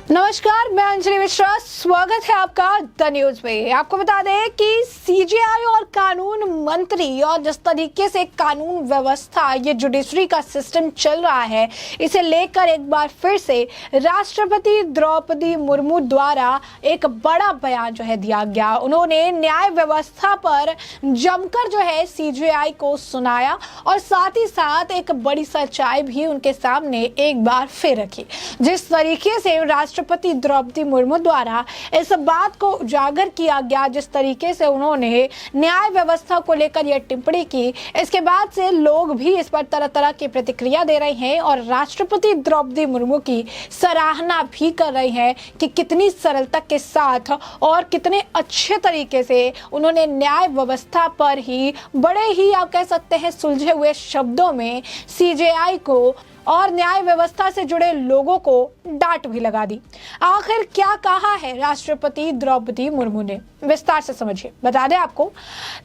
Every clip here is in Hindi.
नमस्कार, मैं अंजलि मिश्रा। स्वागत है आपका द न्यूज में। आपको बता दें कि सीजेआई और कानून मंत्री और जिस तरीके से कानून व्यवस्था ये जुडिशरी का सिस्टम चल रहा है, इसे लेकर एक बार फिर से राष्ट्रपति द्रौपदी मुर्मू द्वारा एक बड़ा बयान दिया गया। उन्होंने न्याय व्यवस्था पर जमकर सीजेआई को सुनाया और साथ ही साथ एक बड़ी सच्चाई भी उनके सामने एक बार फिर रखी। जिस तरीके से राष्ट्रपति द्रौपदी मुर्मू द्वारा इस बात को उजागर किया गया, जिस तरीके से उन्होंने न्याय व्यवस्था को लेकर यह टिप्पणी की, इसके बाद से लोग भी इस पर तरह तरह की प्रतिक्रिया दे रहे हैं और राष्ट्रपति द्रौपदी मुर्मू की सराहना भी कर रहे हैं कि कितनी सरलता के साथ और कितने अच्छे तरीके से उन्होंने न्याय व्यवस्था पर ही बड़े ही आप कह सकते हैं सुलझे हुए शब्दों में सीजेआई को और न्याय व्यवस्था से जुड़े लोगों को डांट भी लगा दी। आखिर क्या कहा है राष्ट्रपति द्रौपदी मुर्मू ने, विस्तार से समझिए। बता दें आपको,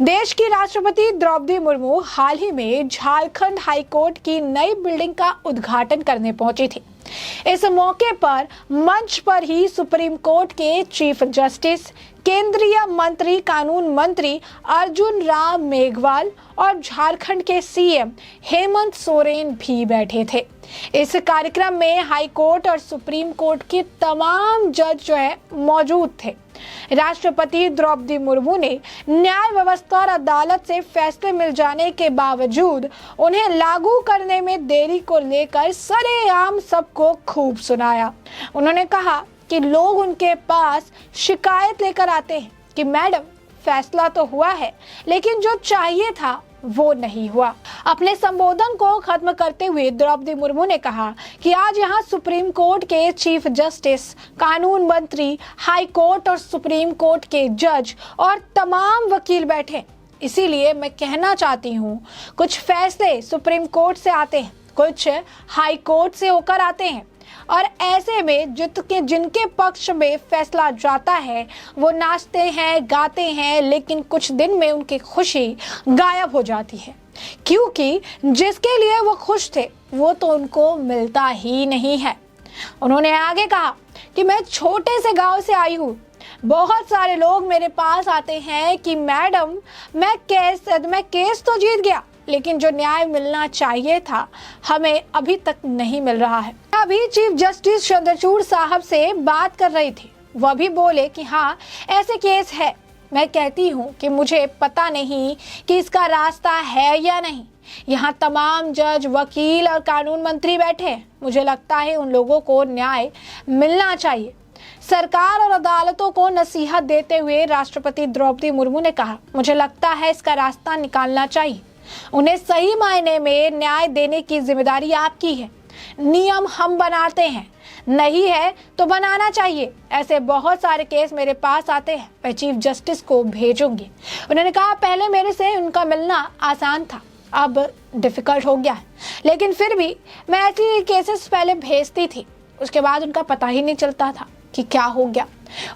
देश की राष्ट्रपति द्रौपदी मुर्मू हाल ही में झारखंड हाईकोर्ट की नई बिल्डिंग का उद्घाटन करने पहुंची थी। इस मौके पर मंच पर ही सुप्रीम कोर्ट के चीफ जस्टिस, केंद्रीय मंत्री कानून मंत्री अर्जुन राम मेघवाल और झारखंड के सीएम हेमंत सोरेन भी बैठे थे। इस कार्यक्रम में हाई कोर्ट और सुप्रीम कोर्ट के तमाम जज मौजूद थे। राष्ट्रपति द्रौपदी मुर्मू ने न्याय व्यवस्था और अदालत से फैसले मिल जाने के बावजूद उन्हें लागू करने में देरी को लेकर सरेआम सबको खूब सुनाया। उन्होंने कहा कि लोग उनके पास शिकायत लेकर आते हैं कि मैडम, फैसला तो हुआ है लेकिन जो चाहिए था वो नहीं हुआ। अपने संबोधन को खत्म करते हुए द्रौपदी मुर्मू ने कहा कि आज यहाँ सुप्रीम कोर्ट के चीफ जस्टिस, कानून मंत्री, हाई कोर्ट और सुप्रीम कोर्ट के जज और तमाम वकील बैठे। इसीलिए मैं कहना चाहती हूँ, कुछ फैसले सुप्रीम कोर्ट से आते हैं, कुछ हाई कोर्ट से होकर आते हैं और ऐसे में जिनके पक्ष में फैसला जाता है वो नाचते हैं, गाते हैं, लेकिन कुछ दिन में उनकी खुशी गायब हो जाती है, क्योंकि जिसके लिए वो खुश थे वो तो उनको मिलता ही नहीं है। उन्होंने आगे कहा कि मैं छोटे से गांव से आई हूँ। बहुत सारे लोग मेरे पास आते हैं कि मैडम, मैं केस तो जीत गया, लेकिन जो न्याय मिलना चाहिए था हमें अभी तक नहीं मिल रहा है। अभी चीफ जस्टिस चंद्रचूड़ साहब से बात कर रही थी, वह भी बोले कि हाँ, ऐसे केस है। मैं कहती हूँ कि मुझे पता नहीं कि इसका रास्ता है या नहीं। यहाँ तमाम जज, वकील और कानून मंत्री बैठे हैं। मुझे लगता है उन लोगों को न्याय मिलना चाहिए। सरकार और अदालतों को नसीहत देते हुए राष्ट्रपति द्रौपदी मुर्मू ने कहा, मुझे लगता है इसका रास्ता निकालना चाहिए। उन्हें सही मायने में न्याय देने की जिम्मेदारी आपकी है। नियम हम बनाते हैं, नहीं है तो बनाना चाहिए। ऐसे बहुत सारे केस मेरे पास आते हैं, मैं चीफ जस्टिस को भेजूंगी। उन्होंने कहा, पहले मेरे से उनका मिलना आसान था, अब डिफिकल्ट हो गया है, लेकिन फिर भी मैं ऐसे केसेस पहले भेजती थी, उसके बाद उनका पता ही नहीं चलता था कि क्या हो गया।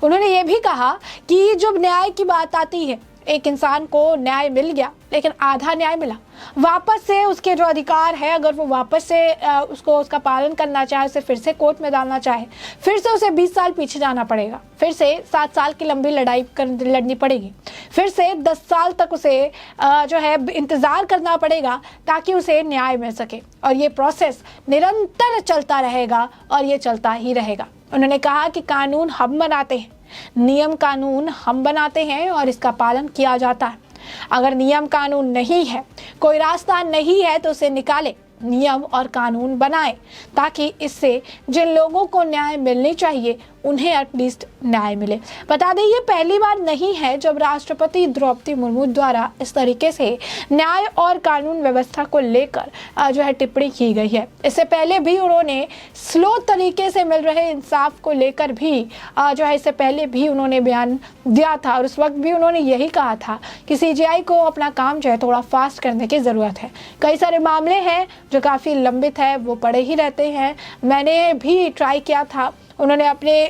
उन्होंने ये भी कहा कि जब न्याय की बात आती है, एक इंसान को न्याय मिल गया लेकिन आधा न्याय मिला, वापस से उसके जो अधिकार है, अगर वो वापस से उसका पालन करना चाहे, उसे फिर से कोर्ट में डालना चाहे, फिर से उसे 20 साल पीछे जाना पड़ेगा, फिर से 7 साल की लंबी लड़ाई लड़नी पड़ेगी, फिर से 10 साल तक उसे इंतज़ार करना पड़ेगा ताकि उसे न्याय मिल सके। और ये प्रोसेस निरंतर चलता रहेगा और ये चलता ही रहेगा। उन्होंने कहा कि कानून हम बनाते हैं, नियम कानून हम बनाते हैं और इसका पालन किया जाता है। अगर नियम कानून नहीं है, कोई रास्ता नहीं है, तो उसे निकाले, नियम और कानून बनाए, ताकि इससे जिन लोगों को न्याय मिलनी चाहिए उन्हें एटलीस्ट न्याय मिले। बता दें, ये पहली बार नहीं है जब राष्ट्रपति द्रौपदी मुर्मू द्वारा इस तरीके से न्याय और कानून व्यवस्था को लेकर टिप्पणी की गई है। इससे पहले भी उन्होंने स्लो तरीके से मिल रहे इंसाफ को लेकर भी इससे पहले भी उन्होंने बयान दिया था और उस वक्त भी उन्होंने यही कहा था कि सीजेआई को अपना काम थोड़ा फास्ट करने की ज़रूरत है। कई सारे मामले हैं जो काफ़ी लंबित है, वो पड़े ही रहते हैं। मैंने भी ट्राई किया था, उन्होंने अपने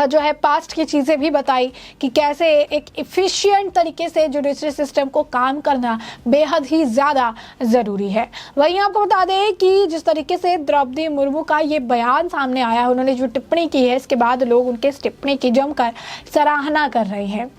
जो है पास्ट की चीज़ें भी बताई कि कैसे एक इफ़िशिएंट तरीके से जुडिशरी सिस्टम को काम करना बेहद ही ज़्यादा ज़रूरी है। वहीं आपको बता दें कि जिस तरीके से द्रौपदी मुर्मू का ये बयान सामने आया, उन्होंने जो टिप्पणी की है, इसके बाद लोग उनके इस टिप्पणी की जमकर सराहना कर रहे हैं।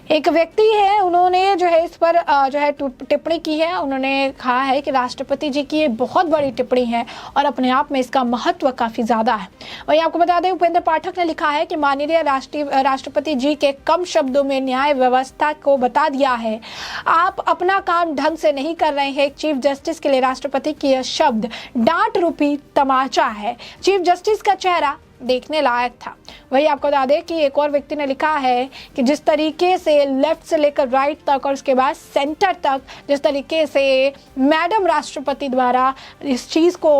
एक व्यक्ति है, उन्होंने जो है इस पर जो है टिप्पणी की है। उन्होंने कहा है कि राष्ट्रपति जी की ये बहुत बड़ी टिप्पणी है और अपने आप में इसका महत्व काफ़ी ज़्यादा है। वहीं आपको बता दें, उपेंद्र पाठक ने लिखा है कि माननीय राष्ट्रपति जी के कम शब्दों में न्याय व्यवस्था को बता दिया है, आप अपना काम ढंग से नहीं कर रहे हैं। चीफ जस्टिस के लिए राष्ट्रपति की यह शब्द डांट रूपी तमाचा है। चीफ जस्टिस का चेहरा देखने लायक था। वही आपको बता दें कि एक और व्यक्ति ने लिखा है कि जिस तरीके से लेफ्ट से लेकर राइट तक और उसके बाद सेंटर तक जिस तरीके से मैडम राष्ट्रपति द्वारा इस चीज़ को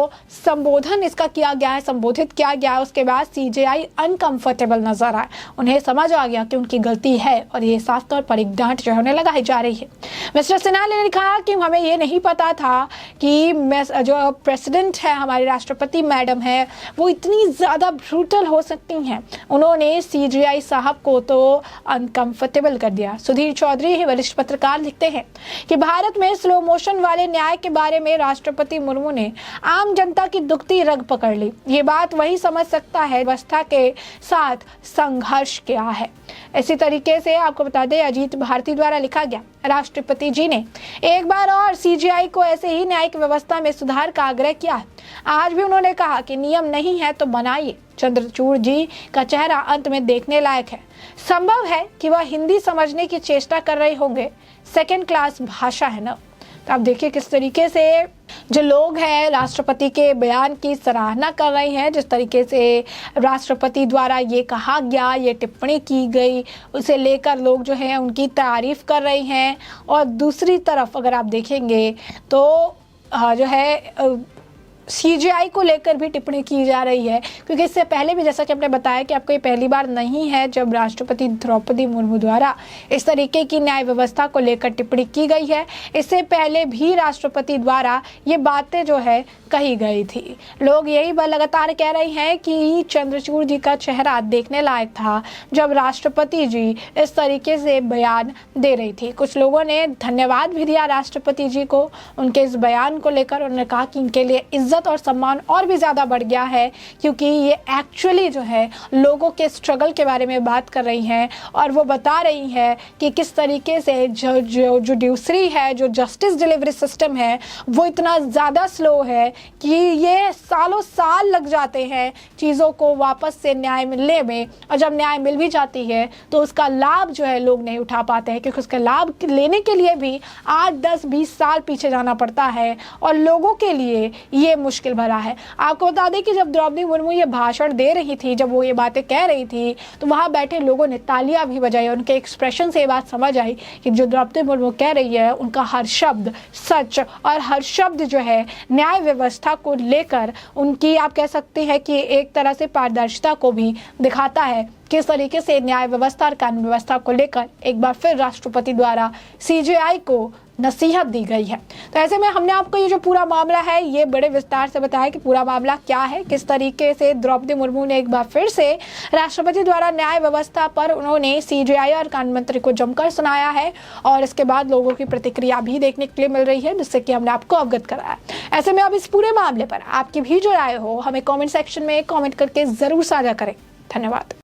इसका किया गया है, संबोधित किया गया है, उसके बाद सीजेआई अनकंफर्टेबल नजर आए। उन्हें समझ आ गया कि उनकी गलती है और ये साफ तौर पर एक डांट जो है उन्हें लगाई जा रही है। मिस्टर सिन्हा ने लिखा कि हमें ये नहीं पता था कि जो प्रेसिडेंट है, हमारी राष्ट्रपति मैडम है, वो इतनी ज़्यादा ब्रूटल हो सकती हैं। उन्होंने सीजेआई साहब को तो अनकंफर्टेबल कर दिया। सुधीर चौधरी वरिष्ठ पत्रकार लिखते हैं कि भारत में स्लो मोशन वाले न्याय के बारे में राष्ट्रपति मुर्मू ने आम जनता की दुखती रग पकड़ ली। ये बात वही समझ सकता है व्यवस्था के साथ संघर्ष क्या है। इसी तरीके से आपको बता दें, अजीत भारती द्वारा लिखा गया, राष्ट्रपति जी ने एक बार और सीजेआई को ऐसे ही न्यायिक व्यवस्था में सुधार का आग्रह किया। आज भी उन्होंने कहा कि नियम नहीं है तो बनाइए। चंद्रचूड़ जी का चेहरा अंत में देखने लायक है। संभव है कि वह हिंदी समझने की चेष्टा कर रहे होंगे, सेकेंड क्लास भाषा है ना। तो आप देखिए किस तरीके से जो लोग हैं राष्ट्रपति के बयान की सराहना कर रहे हैं, जिस तरीके से राष्ट्रपति द्वारा ये कहा गया, ये टिप्पणी की गई, उसे लेकर लोग जो हैं उनकी तारीफ कर रहे हैं। और दूसरी तरफ अगर आप देखेंगे तो जो है सीजेआई को लेकर भी टिप्पणी की जा रही है, क्योंकि इससे पहले भी जैसा कि आपने बताया कि आपको ये पहली बार नहीं है जब राष्ट्रपति द्रौपदी मुर्मू द्वारा इस तरीके की न्याय व्यवस्था को लेकर टिप्पणी की गई है। इससे पहले भी राष्ट्रपति द्वारा ये बातें जो है कही गई थी। लोग यही लगातार कह रहे हैं कि चंद्रचूड़ जी का चेहरा देखने लायक था जब राष्ट्रपति जी इस तरीके से बयान दे रही थी। कुछ लोगों ने धन्यवाद भी दिया राष्ट्रपति जी को उनके इस बयान को लेकर। उन्होंने कहा कि इनके लिए इज्जत और सम्मान और भी ज़्यादा बढ़ गया है, क्योंकि ये एक्चुअली जो है लोगों के स्ट्रगल के बारे में बात कर रही हैं और वो बता रही हैं कि किस तरीके से जो जुडिशरी है, जो जस्टिस डिलीवरी सिस्टम है, वो इतना ज़्यादा स्लो है कि ये सालों साल लग जाते हैं चीज़ों को वापस से न्याय मिलने में। और जब न्याय मिल भी जाती है तो उसका लाभ जो है लोग नहीं उठा पाते हैं, क्योंकि उसका लाभ लेने के लिए भी 8, 10, 20 साल पीछे जाना पड़ता है और लोगों के लिए ये मुश्किल भरा है। आपको बता दें कि जब द्रौपदी मुर्मू ये भाषण दे रही थी, जब वो ये बातें कह रही थी, तो वहाँ बैठे लोगों ने तालियां भी बजाई। उनके एक्सप्रेशन से ये बात समझ आई कि जो द्रौपदी मुर्मू कह रही है उनका हर शब्द सच और हर शब्द जो है न्याय व्यवस्था को लेकर उनकी, आप कह सकते हैं कि एक तरह से पारदर्शिता को भी दिखाता है। किस तरीके से न्याय व्यवस्था और कानून व्यवस्था को लेकर एक बार फिर राष्ट्रपति द्वारा सीजेआई को नसीहत दी गई है। तो ऐसे में हमने आपको ये जो पूरा मामला है ये बड़े विस्तार से बताया कि पूरा मामला क्या है, किस तरीके से द्रौपदी मुर्मू ने एक बार फिर से राष्ट्रपति द्वारा न्याय व्यवस्था पर उन्होंने सीजेआई और कानून मंत्री को जमकर सुनाया है। और इसके बाद लोगों की प्रतिक्रिया भी देखने के लिए मिल रही है, जिससे कि हमने आपको अवगत कराया। ऐसे में अब इस पूरे मामले पर आपकी भी जो राय हो हमें कॉमेंट सेक्शन में कॉमेंट करके ज़रूर साझा करें। धन्यवाद।